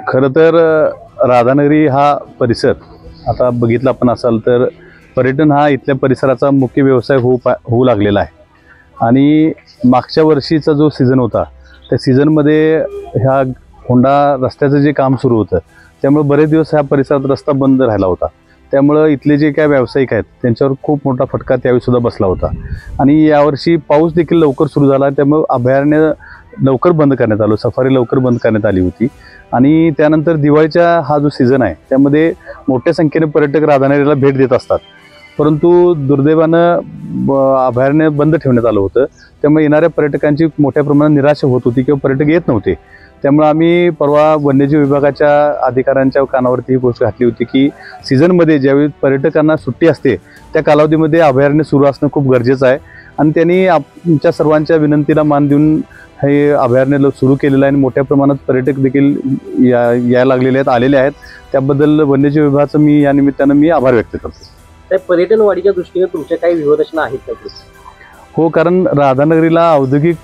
खरं तर राधानगरी हा परिसर आता बघितला आपण असाल तर पर्यटन हा इथल्या परिसराचा मुख्य व्यवसाय होऊ लागलेला आहे. आणि मागच्या वर्षीचा जो सीझन होता त्या सीझनमध्ये ह्या होंडा रस्त्याचं जे काम सुरू होतं त्यामुळे बरेच दिवस ह्या परिसरात रस्ता बंद राहिला होता. त्यामुळं इथले जे काय व्यावसायिक आहेत त्यांच्यावर खूप मोठा फटका त्यावेळी सुद्धा बसला होता. आणि यावर्षी पाऊस देखील लवकर सुरू झाला त्यामुळे अभयारण्य लवकर बंद करण्यात आलं, सफारी लवकर बंद करण्यात आली होती. आणि त्यानंतर दिवाळीचा हा जो सीझन आहे त्यामध्ये मोठ्या संख्येने पर्यटक राधानगरीला भेट देत असतात. परंतु दुर्दैवानं अभयारण्य बंद ठेवण्यात आलं होतं त्यामुळे येणाऱ्या पर्यटकांची मोठ्या प्रमाणात निराशा होत होती किंवा पर्यटक येत नव्हते. त्यामुळे आम्ही परवा वन्यजीव विभागाच्या अधिकाऱ्यांच्या कानावरती ही गोष्ट घातली होती की सीझनमध्ये ज्यावेळी पर्यटकांना सुट्टी असते त्या कालावधीमध्ये अभयारण्य सुरू असणं खूप गरजेचं आहे. आणि त्यांनी आमच्या सर्वांच्या विनंतीला मान देऊन हे अभयारण्य सुरू केलेलं आहे आणि मोठ्या प्रमाणात पर्यटक देखील यायला लागलेले आहेत, आलेले आहेत. त्याबद्दल वन्यजीव विभागाचं मी या निमित्तानं आभार व्यक्त करतो. त्या पर्यटन वाढीच्या दृष्टीने तुमच्या काही व्यूहरचना आहेत का? हो, कारण राधानगरीला औद्योगिक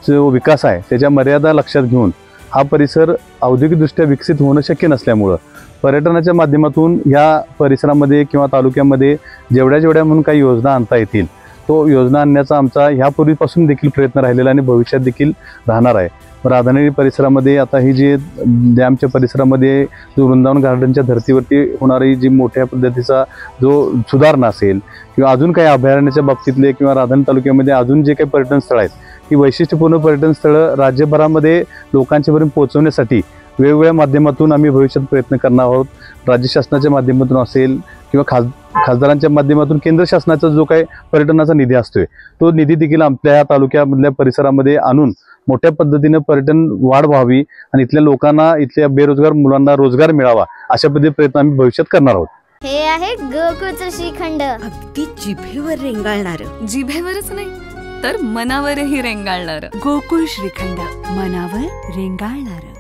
जो विकास आहे त्याच्या मर्यादा लक्षात घेऊन हा परिसर औद्योगिकदृष्ट्या विकसित होणं शक्य नसल्यामुळं पर्यटनाच्या माध्यमातून या परिसरामध्ये किंवा तालुक्यामध्ये जेवढ्या म्हणून काही योजना आणता येतील तो योजना आणण्याचा आमचा ह्यापूर्वीपासून देखील प्रयत्न राहिलेला आणि भविष्यात देखील राहणार आहे. राधानगरी परिसरामध्ये आता ही जी डॅमच्या परिसरामध्ये जो वृंदावन गार्डनच्या धर्तीवरती होणारी जी मोठ्या पद्धतीचा जो सुधारणा असेल किंवा अजून काही अभयारण्याच्या बाबतीतले किंवा राधानगरी तालुक्यामध्ये अजून जे काही पर्यटन स्थळं आहेत ही वैशिष्ट्यपूर्ण पर्यटन स्थळं राज्यभरामध्ये लोकांच्यापर्यंत पोहोचवण्यासाठी वेगवेगळ्या माध्यमातून आम्ही भविष्यात प्रयत्न करणार आहोत. राज्य शासनाच्या माध्यमातून असेल किंवा खासदारांच्या माध्यमातून केंद्र शासनाचा जो काही पर्यटनाचा निधी असतोय तो निधी देखील आपल्या ह्या तालुक्यामधल्या परिसरामध्ये आणून मोठ्या पद्धतीने पर्यटन वाढ व्हावी आणि इथल्या लोकांना, इथल्या बेरोजगार मुलांना रोजगार मिळावा अशा पद्धतीने प्रयत्न आम्ही भविष्यात करणार आहोत. हे आहे गोकुळचं श्रीखंड, अगदी जिभेवर रेंगाळणार. जिभेवरच नाही तर मनावरही रेंगाळणार. गोकुळ श्रीखंड, मनावर रेंगाळणार.